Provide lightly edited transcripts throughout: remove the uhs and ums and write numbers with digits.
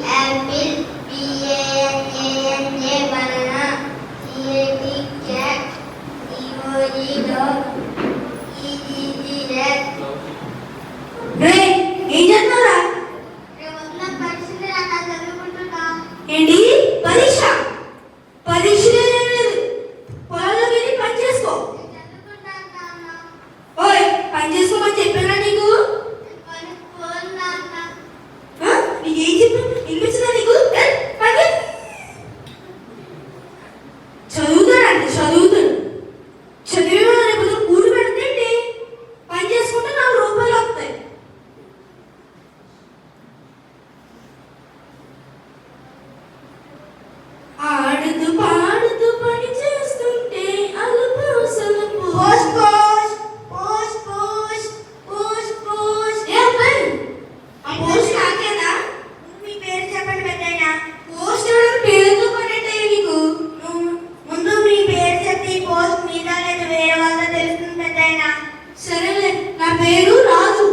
apple, banana, banana, cat, dog, rat. ఏం చేస్తున్నారా? ఏంటి పరీక్ష? పరీక్ష పొలంలోకి వెళ్ళి పని చేసుకో. ఓయ్ పని చేసుకోమని చెప్పానా నీకు? నీకేం చెప్పా? వినిపించదా నీకు? చదువుతాడండి, చదువుతాడు. చదివేవాడు రేపు కూలి పెడితే పని చేసుకుంటే 4 రూపాయలు వస్తాయి. ఆడుతూ పాడుతూ పని చేస్తుంటే అలుపు సలుపు. Post post post post post post. ఏ పని? ఆ పోస్ట్ నాకేనా? మీ పేరు చెప్పండి పెద్దయినా. పోస్ట్ ఎవరైనా పేరుతో పనేటే నీకు? ముందు మీ పేరు చెప్పి పోస్ట్ మీద లేదా వేరే వాళ్ళ తెలుస్తుంది పెద్దయినా. సరేలే, నా పేరు రాజు.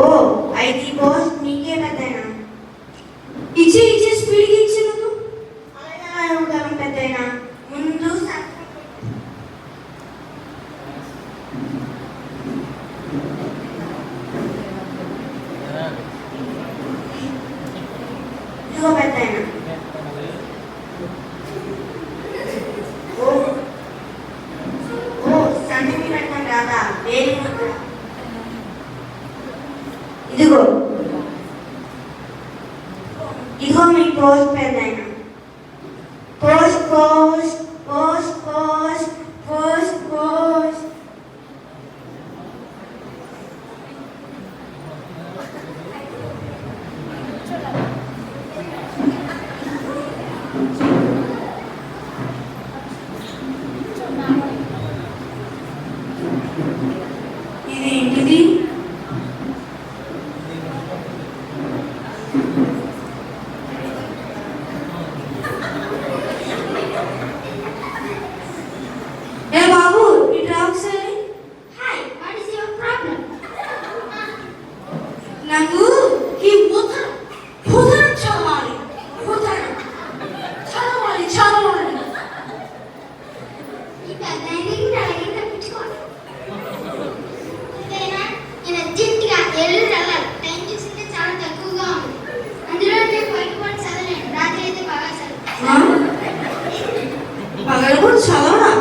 ఓ అయితే పోస్ట్ నీకే పెద్దయినా. ఇచ్చే స్పీడ్కి ఇచ్చి నువ్వు అలాగే పెద్దయినా. ముందు ఇదిగో పెద్దయినా. ఓ సంతకి పెట్టడం రాదా? వేరే ఇదిగో ఇదిగో మీ పోస్ట్ పెద్దయినా. Post post post post post post. ఇది ఏంటిది? ఏ బాబు ఇటు రా ఒకసారి. Hi, what is your problem? నాకు ఈ ఉత్తరం చదవాలి. ఉత్తరం చదవాలి చదవాలి. ఈ పెద్దాయనకి అలాగే తప్పించుకోండి. అంతేనా? నేను అర్జెంటుగా ఏలూరు వెళ్ళాలి. టైం చూసింటే చాలా తక్కువగా ఉంది. అందులో నేను బయటపడి చదవలేను. రాత్రి అయితే బాగా చదువు. పగలపూట చదవరా?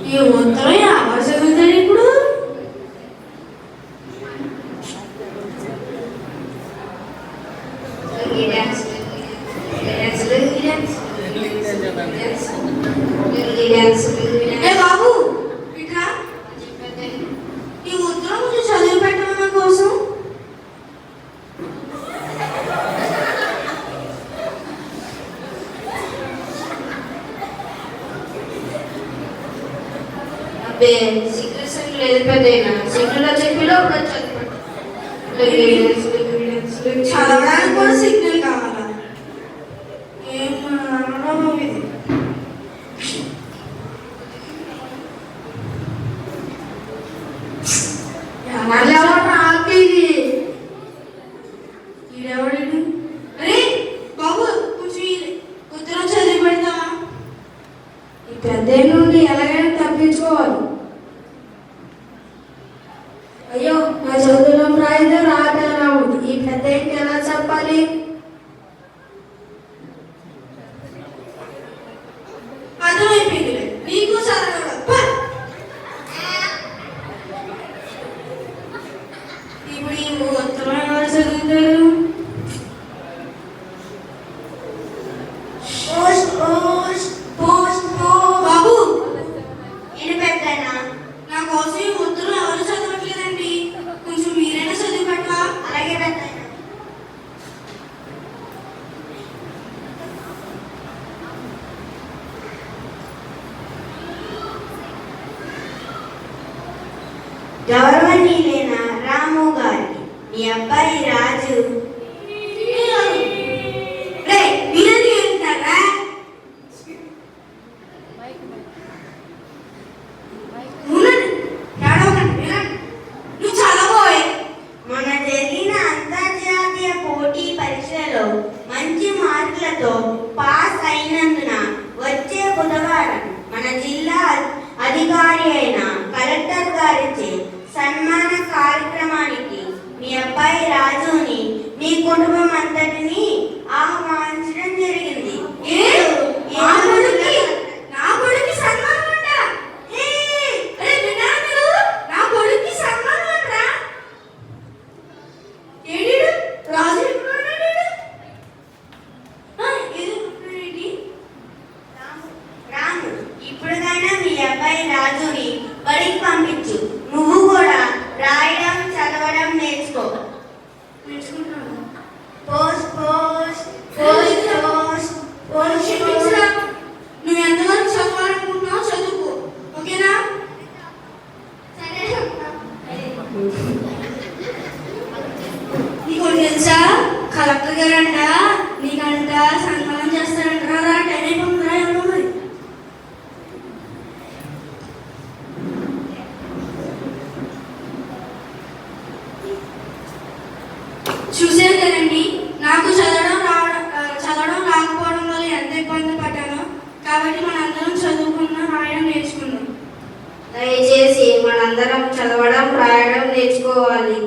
ఈ ఉత్తరం ఎవరు చదువుతారు ఇప్పుడు? ఏ బాబు ఇట్రా. ఈ ఉత్తరం కొంచెం చదివి పెట్టడం కోసం. అబ్బే సిగ్నల్ లేదు పెద్దయినా. సిగ్నల్ చెప్పిలో చదవడానికి కూడా సిగ్నల్ కావాలా? ఏం అనడం ఇది? ఈడెవడు? అరే బాబు కొంచెం ఉత్తరం చదివి పెడతావా? ఈ పెద్ద నుండి ఎలాగైనా తప్పించుకోవాలి. అయ్యో నా చదువులో రాయితే రాదు. ఈ పెద్ద ఎలా చెప్పాలి? అర్థమైపోయింది నీకు చదవడం. ఇప్పుడు ఈ ఉత్తరం ఎవరు చదువుతారు? బాబు ఏంటి పెద్దయినా? నా కోసం ఈ ఉత్తరం ఎవరు చదవట్లేదండి. కొంచెం మీరైనా చదివి పెట్టా. అలాగే పెద్దయినా. గౌరవనీయులైన రాము గారికి మీ అబ్బాయి రాజు మార్కులతో పాస్ అయినందున వచ్చే బుధవారం మన జిల్లా అధికారి అయిన కలెక్టర్ గారిచే సన్మాన కార్యక్రమానికి మీ అబ్బాయి రాజుని మీ కుటుంబం అంతటిని ఆహ్వానించడం జరిగింది. నా కొడుకు సన్మానం అంట. అరే విన్నారా మీరు? నా కొడుకు సన్మానం అంటరా? ఏడీడు రాజు ఎప్పుడు ఉన్నాడు? రాము, ఇప్పుడుకైనా మీ అబ్బాయి రాజుని బడికి పంపించు. నువ్వు కూడా రాయడం చదవడం నేర్చుకో. Post post post post post. నువ్వు ఎంతవరకు చదవాలనుకుంటున్నావు చదువుకో, ఓకేనా? సరే నీకు తెలుసా, కలెక్టర్ గారంట నీకంట సన్మానం చేస్తారంట. రా టైం అయిపోతుందిరా. ఎవరో మరి చూసారు కదండి, నాకు చదవడం రాకపోవడం వల్ల ఎంత ఇబ్బంది పడ్డానో. కాబట్టి మనందరం చదువుకున్నాం, రాయడం నేర్చుకున్నాం. దయచేసి మనందరం చదవడం రాయడం నేర్చుకోవాలి.